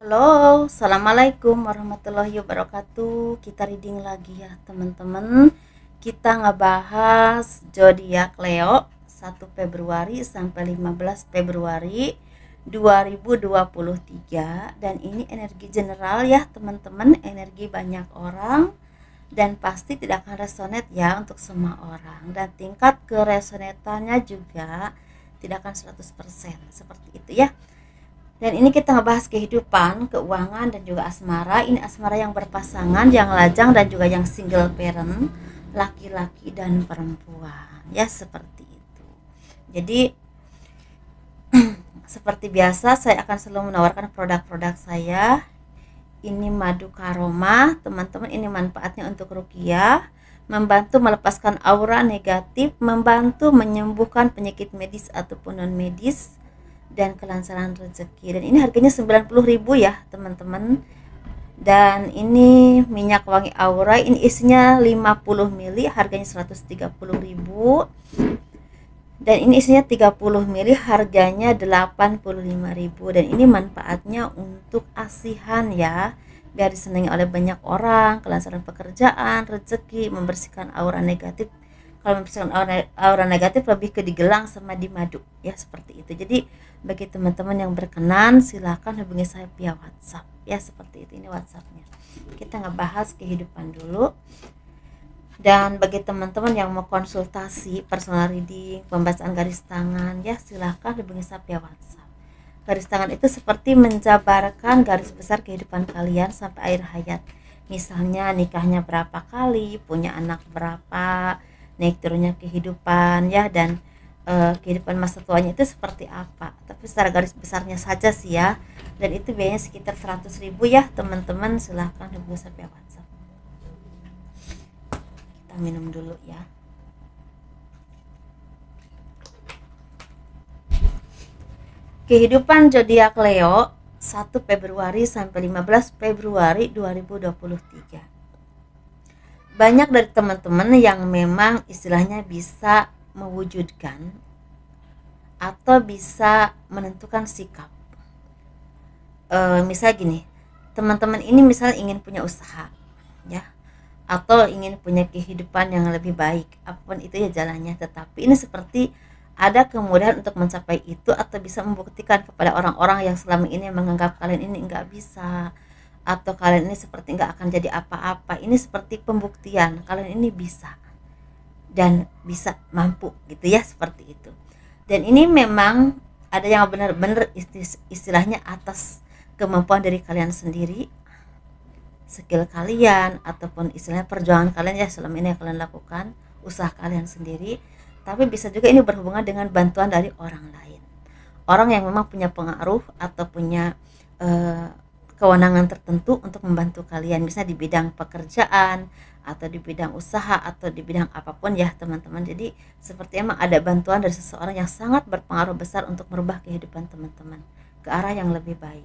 Halo, assalamualaikum warahmatullahi wabarakatuh. Kita reading lagi ya teman-teman. Kita ngebahas zodiak Leo 1 Februari sampai 15 Februari 2023. Dan ini energi general ya teman-teman, energi banyak orang dan pasti tidak akan resonate ya untuk semua orang. Dan tingkat keresonatannya juga tidak akan 100% seperti itu ya. Dan ini kita ngebahas kehidupan, keuangan, dan juga asmara. Ini asmara yang berpasangan, yang lajang, dan juga yang single parent, laki-laki dan perempuan. Ya, seperti itu. Jadi, seperti biasa, saya akan selalu menawarkan produk-produk saya. Ini madu karoma, teman-teman, ini manfaatnya untuk ruqyah, membantu melepaskan aura negatif, membantu menyembuhkan penyakit medis ataupun non medis, dan kelancaran rezeki. Dan ini harganya 90.000 ya teman-teman. Dan ini minyak wangi aura, ini isinya 50 ml, harganya 130.000. Dan ini isinya 30 ml, harganya 85.000. Dan ini manfaatnya untuk asihan ya, biar disenangi oleh banyak orang, kelancaran pekerjaan, rezeki, membersihkan aura negatif. Kalau membersihkan aura negatif lebih ke digelang sama di madu ya, seperti itu. Jadi bagi teman-teman yang berkenan silakan hubungi saya via WhatsApp ya, seperti itu. Ini WhatsAppnya. Kita ngebahas kehidupan dulu. Dan bagi teman-teman yang mau konsultasi personal reading, pembacaan garis tangan ya, silakan hubungi saya via WhatsApp. Garis tangan itu seperti menjabarkan garis besar kehidupan kalian sampai akhir hayat. Misalnya nikahnya berapa kali, punya anak berapa, naik turunnya kehidupan ya, dan kehidupan masa tuanya itu seperti apa. Tapi secara garis besarnya saja sih ya. Dan itu biayanya sekitar 100.000 ya teman-teman. Silahkan hubungi saya via WhatsApp. Kita minum dulu ya. Kehidupan zodiak Leo 1 Februari sampai 15 Februari 2023. Banyak dari teman-teman yang memang istilahnya bisa mewujudkan atau bisa menentukan sikap. Misal gini, teman-teman ini misal ingin punya usaha ya, atau ingin punya kehidupan yang lebih baik, apapun itu ya jalannya, tetapi ini seperti ada kemudahan untuk mencapai itu, atau bisa membuktikan kepada orang-orang yang selama ini menganggap kalian ini enggak bisa, atau kalian ini seperti enggak akan jadi apa-apa. Ini seperti pembuktian kalian ini bisa dan bisa mampu gitu ya, seperti itu. Dan ini memang ada yang benar-benar istilahnya atas kemampuan dari kalian sendiri, skill kalian, ataupun istilahnya perjuangan kalian ya selama ini yang kalian lakukan, usaha kalian sendiri. Tapi bisa juga ini berhubungan dengan bantuan dari orang lain, orang yang memang punya pengaruh atau punya kewenangan tertentu untuk membantu kalian, misalnya di bidang pekerjaan atau di bidang usaha atau di bidang apapun ya teman-teman. Jadi seperti emang ada bantuan dari seseorang yang sangat berpengaruh besar untuk merubah kehidupan teman-teman ke arah yang lebih baik.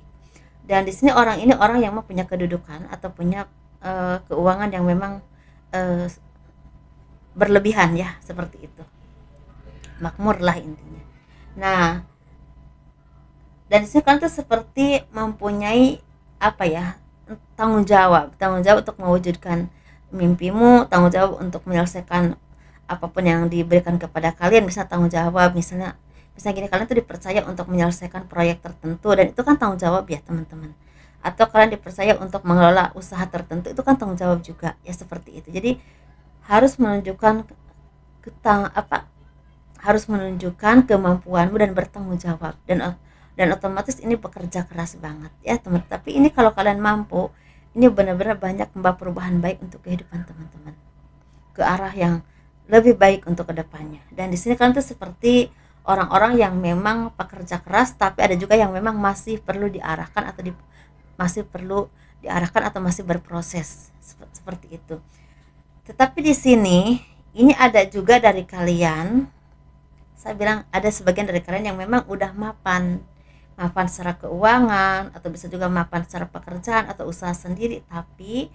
Dan di sini orang ini orang yang mempunyai kedudukan atau punya keuangan yang memang berlebihan ya, seperti itu, makmur lah intinya. Nah, dan di sini kan tuh seperti mempunyai apa ya, tanggung jawab untuk mewujudkan mimpimu, tanggung jawab untuk menyelesaikan apapun yang diberikan kepada kalian. Bisa tanggung jawab, misalnya gini, kalian tuh dipercaya untuk menyelesaikan proyek tertentu, dan itu kan tanggung jawab ya teman-teman. Atau kalian dipercaya untuk mengelola usaha tertentu, itu kan tanggung jawab juga ya, seperti itu. Jadi harus menunjukkan harus menunjukkan kemampuanmu dan bertanggung jawab, dan otomatis ini bekerja keras banget ya teman. Tapi ini kalau kalian mampu, ini benar-benar banyak membawa perubahan baik untuk kehidupan teman-teman ke arah yang lebih baik untuk kedepannya. Dan di sini kalian tuh seperti orang-orang yang memang pekerja keras, tapi ada juga yang memang masih perlu diarahkan atau masih berproses seperti itu. Tetapi di sini ini ada juga dari kalian, saya bilang ada sebagian dari kalian yang memang udah mapan secara keuangan, atau bisa juga mapan secara pekerjaan atau usaha sendiri, tapi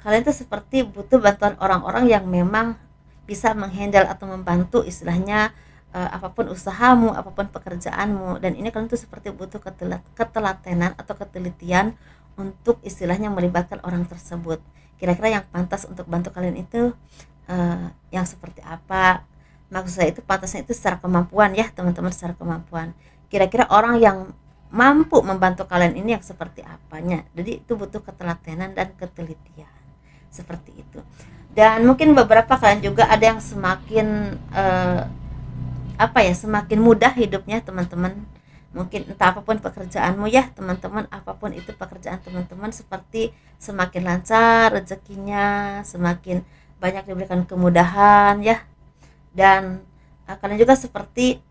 kalian tuh seperti butuh bantuan orang-orang yang memang bisa menghandle atau membantu istilahnya apapun usahamu, apapun pekerjaanmu, dan ini kalian tuh seperti butuh ketelatenan atau ketelitian untuk istilahnya melibatkan orang tersebut. Kira-kira yang pantas untuk bantu kalian itu yang seperti apa? Maksud saya itu pantasnya itu secara kemampuan ya teman-teman, secara kemampuan. Kira-kira orang yang mampu membantu kalian ini yang seperti apanya. Jadi itu butuh ketelatenan dan ketelitian seperti itu. Dan mungkin beberapa kalian juga ada yang semakin semakin mudah hidupnya teman-teman. Mungkin entah apapun pekerjaanmu ya teman-teman, apapun itu pekerjaan teman-teman, seperti semakin lancar rezekinya, semakin banyak diberikan kemudahan ya. Dan kalian juga seperti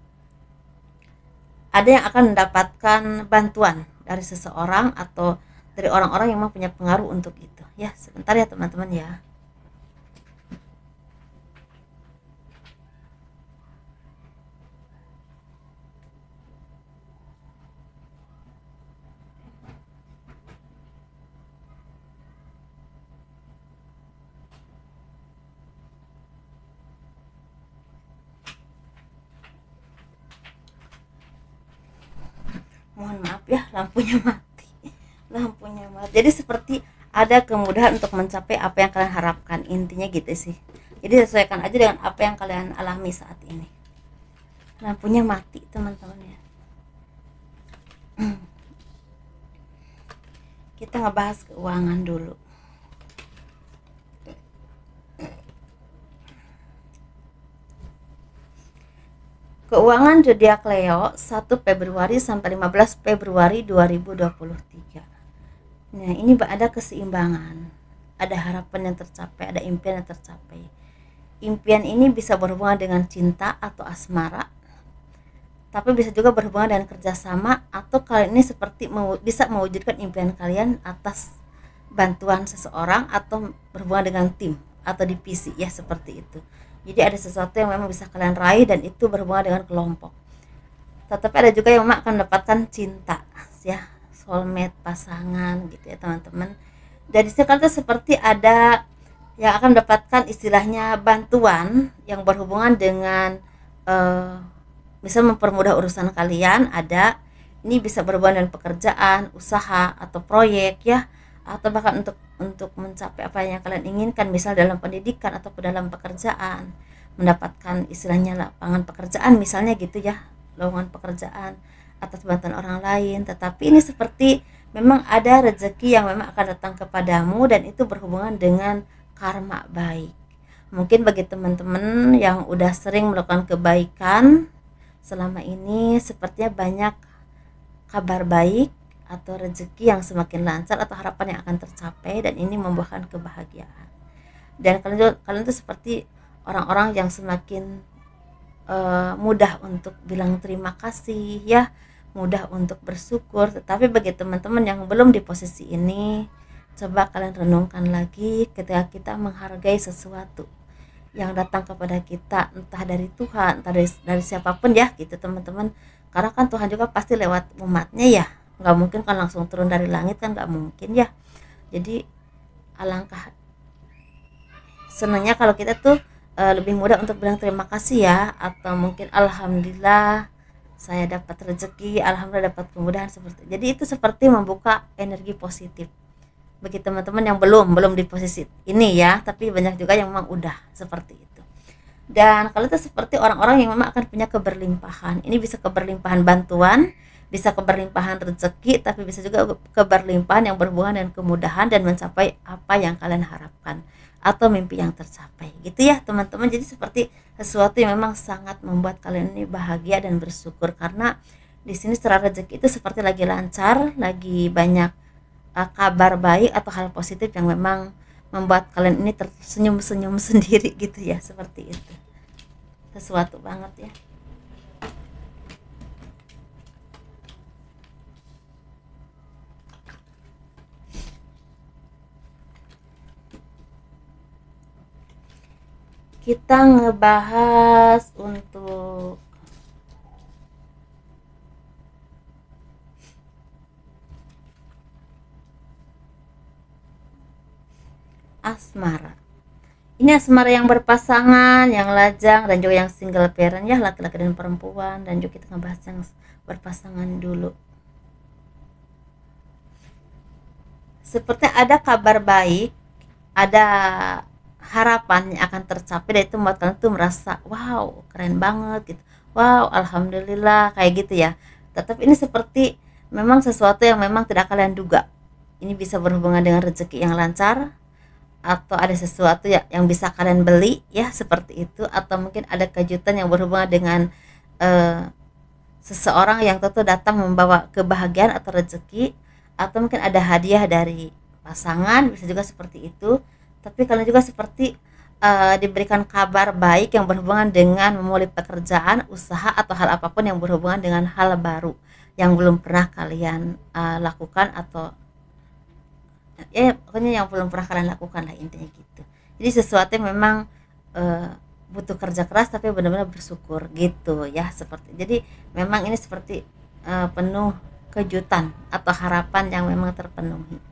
ada yang akan mendapatkan bantuan dari seseorang atau dari orang-orang yang memang punya pengaruh untuk itu ya. Sebentar ya teman-teman ya. Mohon maaf ya, lampunya mati. Jadi seperti ada kemudahan untuk mencapai apa yang kalian harapkan, intinya gitu sih. Jadi sesuaikan aja dengan apa yang kalian alami saat ini. Lampunya mati teman-teman ya. Kita ngebahas keuangan dulu. Keuangan zodiak Leo 1 Februari sampai 15 Februari 2023. Nah, ini ada keseimbangan. Ada harapan yang tercapai, ada impian yang tercapai. Impian ini bisa berhubungan dengan cinta atau asmara, tapi bisa juga berhubungan dengan kerjasama, atau kalian ini seperti bisa mewujudkan impian kalian atas bantuan seseorang atau berhubungan dengan tim atau divisi ya, seperti itu. Jadi ada sesuatu yang memang bisa kalian raih dan itu berhubungan dengan kelompok. Tetapi ada juga yang memang akan mendapatkan cinta ya, soulmate, pasangan gitu ya teman-teman. Dari situ kalian tuh seperti ada yang akan mendapatkan istilahnya bantuan yang berhubungan dengan bisa mempermudah urusan kalian. Ada ini bisa berhubungan dengan pekerjaan, usaha atau proyek ya, atau bahkan untuk mencapai apa yang kalian inginkan, misal dalam pendidikan ataupun dalam pekerjaan, mendapatkan istilahnya lapangan pekerjaan misalnya gitu ya, lowongan pekerjaan atas bantuan orang lain. Tetapi ini seperti memang ada rezeki yang memang akan datang kepadamu dan itu berhubungan dengan karma baik. Mungkin bagi teman-teman yang udah sering melakukan kebaikan selama ini, sepertinya banyak kabar baik atau rezeki yang semakin lancar atau harapan yang akan tercapai, dan ini membuahkan kebahagiaan. Dan kalian tuh seperti orang-orang yang semakin mudah untuk bilang terima kasih ya, mudah untuk bersyukur. Tetapi bagi teman-teman yang belum di posisi ini, coba kalian renungkan lagi ketika kita menghargai sesuatu yang datang kepada kita, entah dari Tuhan, entah dari siapapun ya gitu teman-teman. Karena kan Tuhan juga pasti lewat umatnya ya, nggak mungkin kan langsung turun dari langit, kan nggak mungkin ya. Jadi alangkah senangnya kalau kita tuh lebih mudah untuk bilang terima kasih ya, atau mungkin alhamdulillah saya dapat rezeki, alhamdulillah dapat kemudahan, seperti jadi itu seperti membuka energi positif bagi teman-teman yang belum di posisi ini ya, tapi banyak juga yang memang udah seperti itu. Dan kalau itu seperti orang-orang yang memang akan punya keberlimpahan. Ini bisa keberlimpahan bantuan, bisa keberlimpahan rezeki, tapi bisa juga keberlimpahan yang berhubungan dengan kemudahan dan mencapai apa yang kalian harapkan atau mimpi yang tercapai. Gitu ya, teman-teman. Jadi seperti sesuatu yang memang sangat membuat kalian ini bahagia dan bersyukur, karena di sini secara rezeki itu seperti lagi lancar, lagi banyak kabar baik atau hal positif yang memang membuat kalian ini tersenyum-senyum sendiri gitu ya, seperti itu. Sesuatu banget ya. Kita ngebahas untuk asmara. Ini asmara yang berpasangan, yang lajang, dan juga yang single parent ya, laki-laki dan perempuan. Dan juga kita ngebahas yang berpasangan dulu. Seperti ada kabar baik, ada harapan yang akan tercapai, dan itu membuat kalian tuh merasa wow keren banget gitu, wow alhamdulillah kayak gitu ya. Tetapi ini seperti memang sesuatu yang memang tidak kalian duga. Ini bisa berhubungan dengan rezeki yang lancar, atau ada sesuatu yang bisa kalian beli ya seperti itu, atau mungkin ada kejutan yang berhubungan dengan eh, seseorang yang tentu datang membawa kebahagiaan atau rezeki, atau mungkin ada hadiah dari pasangan, bisa juga seperti itu. Tapi kalian juga seperti diberikan kabar baik yang berhubungan dengan memulai pekerjaan, usaha, atau hal apapun yang berhubungan dengan hal baru yang belum pernah kalian lakukan, atau ya pokoknya yang belum pernah kalian lakukan lah intinya gitu. Jadi sesuatu yang memang eh, butuh kerja keras tapi benar-benar bersyukur gitu ya, seperti jadi memang ini seperti penuh kejutan atau harapan yang memang terpenuhi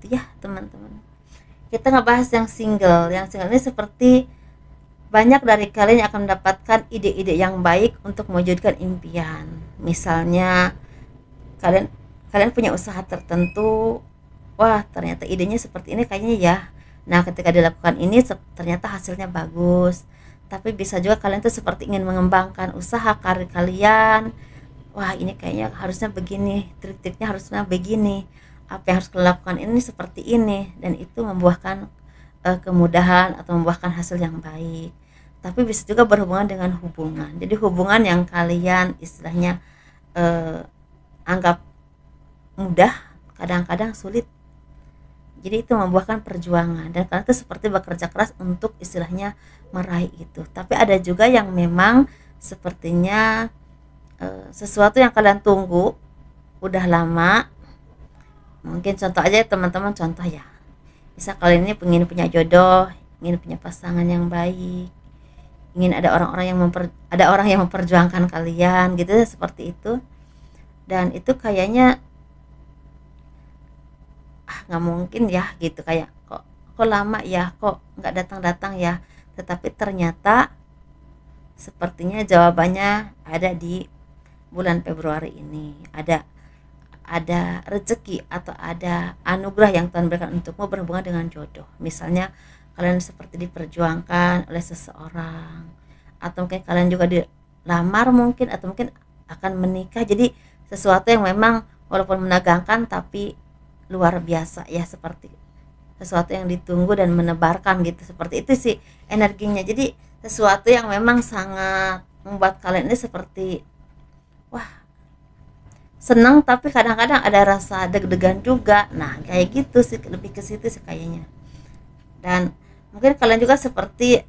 itu ya teman-teman. Kita ngebahas yang single ini seperti banyak dari kalian yang akan mendapatkan ide-ide yang baik untuk mewujudkan impian. Misalnya kalian kalian punya usaha tertentu, wah ternyata idenya seperti ini kayaknya ya. Nah ketika dilakukan ini ternyata hasilnya bagus, tapi bisa juga kalian tuh seperti ingin mengembangkan usaha karir kalian. Wah ini kayaknya harusnya begini, trik-triknya harusnya begini, apa yang harus kalian lakukan ini seperti ini, dan itu membuahkan kemudahan atau membuahkan hasil yang baik. Tapi bisa juga berhubungan dengan hubungan, jadi hubungan yang kalian istilahnya eh, anggap mudah kadang-kadang sulit, jadi itu membuahkan perjuangan dan kalian tuh seperti bekerja keras untuk istilahnya meraih itu. Tapi ada juga yang memang sepertinya sesuatu yang kalian tunggu udah lama. Mungkin contoh aja ya, teman-teman, contoh ya, bisa kalian ini ingin punya jodoh, ingin punya pasangan yang baik, ingin ada orang-orang yang ada orang yang memperjuangkan kalian gitu ya, seperti itu. Dan itu kayaknya nggak mungkin ya gitu, kayak kok lama ya, kok nggak datang-datang ya. Tetapi ternyata sepertinya jawabannya ada di bulan Februari ini. Ada rezeki atau ada anugerah yang Tuhan berikan untukmu berhubungan dengan jodoh. Misalnya kalian seperti diperjuangkan oleh seseorang, atau mungkin kalian juga dilamar mungkin, atau mungkin akan menikah. Jadi sesuatu yang memang walaupun menegangkan tapi luar biasa ya, seperti sesuatu yang ditunggu dan menebarkan gitu, seperti itu sih energinya. Jadi sesuatu yang memang sangat membuat kalian ini seperti wah seneng, tapi kadang-kadang ada rasa deg-degan juga. Nah kayak gitu sih, lebih ke situ sih kayaknya. Dan mungkin kalian juga seperti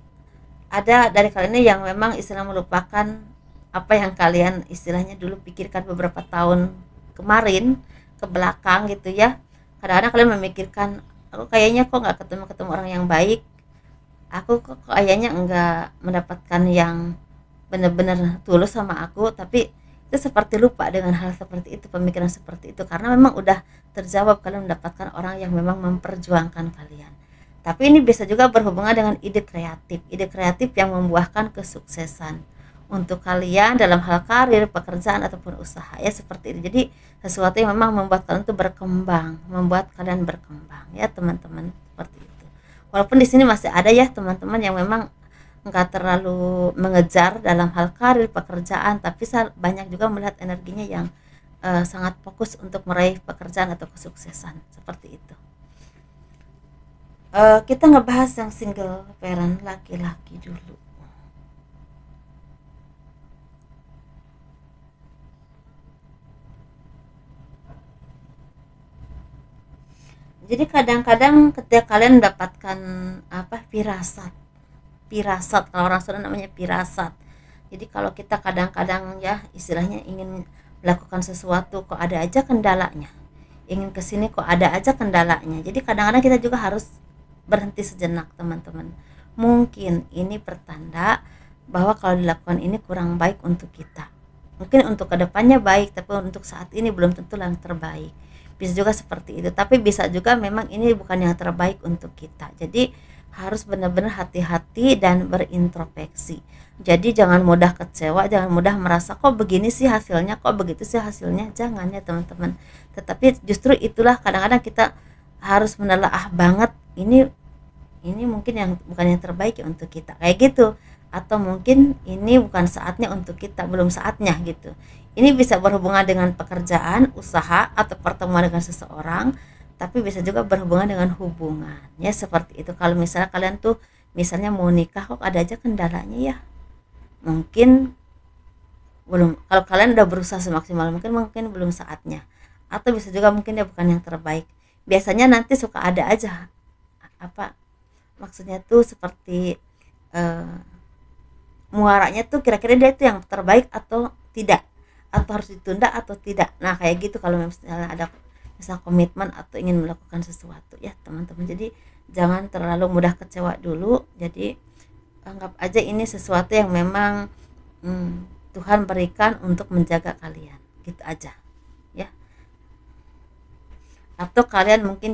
ada dari kalian ini yang memang istilah melupakan apa yang kalian istilahnya dulu pikirkan beberapa tahun kemarin ke belakang gitu ya. Kadang-kadang kalian memikirkan, aku kayaknya kok nggak ketemu orang yang baik, aku kok kayaknya nggak mendapatkan yang benar-benar tulus sama aku. Tapi itu seperti lupa dengan hal seperti itu, pemikiran seperti itu, karena memang udah terjawab, kalian mendapatkan orang yang memang memperjuangkan kalian. Tapi ini bisa juga berhubungan dengan ide kreatif yang membuahkan kesuksesan untuk kalian dalam hal karir, pekerjaan, ataupun usaha ya, seperti itu. Jadi sesuatu yang memang membuat kalian tuh berkembang, membuat kalian berkembang ya teman-teman, seperti itu. Walaupun di sini masih ada ya teman-teman yang memang nggak terlalu mengejar dalam hal karir, pekerjaan, tapi banyak juga melihat energinya yang sangat fokus untuk meraih pekerjaan atau kesuksesan seperti itu. Kita ngebahas yang single parent laki-laki dulu. Jadi kadang-kadang ketika kalian mendapatkan apa, firasat, firasat kalau orang Sunda namanya firasat. Jadi kalau kita kadang-kadang ya istilahnya ingin melakukan sesuatu kok ada aja kendalanya, ingin kesini kok ada aja kendalanya. Jadi kadang-kadang kita juga harus berhenti sejenak teman-teman. Mungkin ini pertanda bahwa kalau dilakukan ini kurang baik untuk kita. Mungkin untuk kedepannya baik, tapi untuk saat ini belum tentu yang terbaik. Bisa juga seperti itu, tapi bisa juga memang ini bukan yang terbaik untuk kita. Jadi harus benar-benar hati-hati dan berintrospeksi. Jadi jangan mudah kecewa, jangan mudah merasa kok begini sih hasilnya, kok begitu sih hasilnya. Jangan ya teman-teman. Tetapi justru itulah kadang-kadang kita harus menelaah banget, ini mungkin yang bukan yang terbaik ya untuk kita, kayak gitu. Atau mungkin ini bukan saatnya untuk kita, belum saatnya gitu. Ini bisa berhubungan dengan pekerjaan, usaha, atau pertemuan dengan seseorang, tapi bisa juga berhubungan dengan hubungan. Ya seperti itu. Kalau misalnya kalian tuh misalnya mau nikah kok ada aja kendalanya ya. Mungkin belum, kalau kalian udah berusaha semaksimal mungkin belum saatnya. Atau bisa juga mungkin dia bukan yang terbaik. Biasanya nanti suka ada aja apa maksudnya tuh seperti eh, muaranya tuh kira-kira dia itu yang terbaik atau tidak, atau harus ditunda atau tidak. Nah kayak gitu kalau misalnya ada misal komitmen atau ingin melakukan sesuatu ya teman-teman. Jadi jangan terlalu mudah kecewa dulu. Jadi anggap aja ini sesuatu yang memang Tuhan berikan untuk menjaga kalian, gitu aja ya. Atau kalian mungkin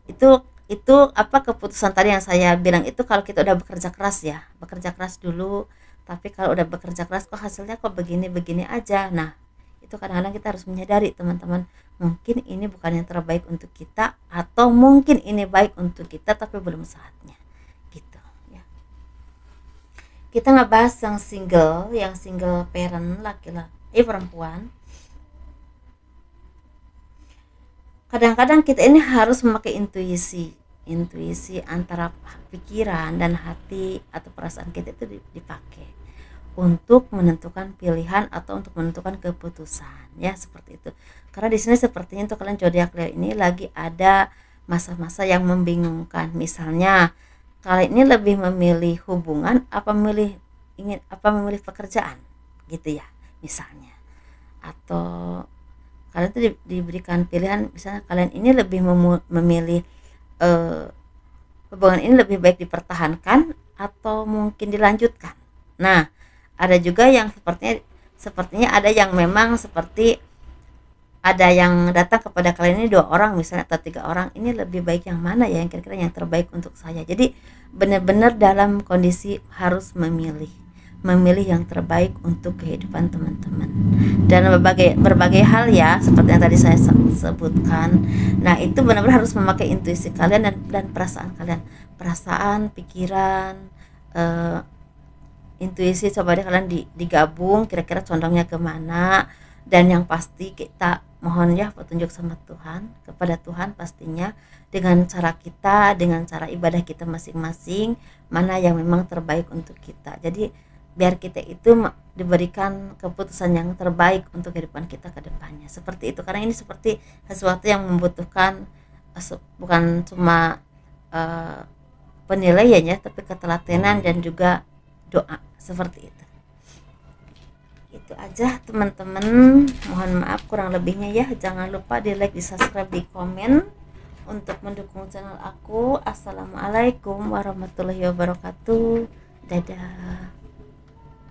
itu itu apa keputusan tadi yang saya bilang itu, kalau kita udah bekerja keras ya, bekerja keras dulu, tapi kalau udah bekerja keras kok hasilnya kok begini-begini aja. Nah itu kadang-kadang kita harus menyadari teman-teman, mungkin ini bukan yang terbaik untuk kita, atau mungkin ini baik untuk kita tapi belum saatnya gitu ya. Kita ngebahas yang single parent laki-laki perempuan. Kadang-kadang kita ini harus memakai intuisi antara pikiran dan hati atau perasaan kita itu dipakai untuk menentukan pilihan atau untuk menentukan keputusan ya seperti itu. Karena di sini sepertinya untuk kalian zodiak Leo ini lagi ada masa-masa yang membingungkan. Misalnya kalian ini lebih memilih hubungan memilih pekerjaan gitu ya misalnya. Atau kalian tuh diberikan pilihan, misalnya kalian ini lebih memilih hubungan ini lebih baik dipertahankan atau mungkin dilanjutkan. Nah ada juga yang sepertinya ada yang memang seperti ada yang datang kepada kalian ini 2 orang misalnya atau 3 orang, ini lebih baik yang mana ya, yang kira-kira yang terbaik untuk saya. Jadi benar-benar dalam kondisi harus memilih yang terbaik untuk kehidupan teman-teman dan berbagai hal ya seperti yang tadi saya sebutkan. Nah itu benar-benar harus memakai intuisi kalian dan perasaan kalian, perasaan, pikiran, intuisi. Coba deh kalian digabung kira-kira condongnya kemana. Dan yang pasti kita mohon ya petunjuk sama Tuhan, kepada Tuhan pastinya, dengan cara kita, dengan cara ibadah kita masing-masing, mana yang memang terbaik untuk kita. Jadi biar kita itu diberikan keputusan yang terbaik untuk kehidupan kita ke depannya, seperti itu. Karena ini seperti sesuatu yang membutuhkan bukan cuma penilaian ya, tapi ketelatenan dan juga doa, seperti itu. Itu aja teman-teman, mohon maaf kurang lebihnya ya. Jangan lupa di like, di subscribe, di komen untuk mendukung channel aku. Assalamualaikum warahmatullahi wabarakatuh. Dadah.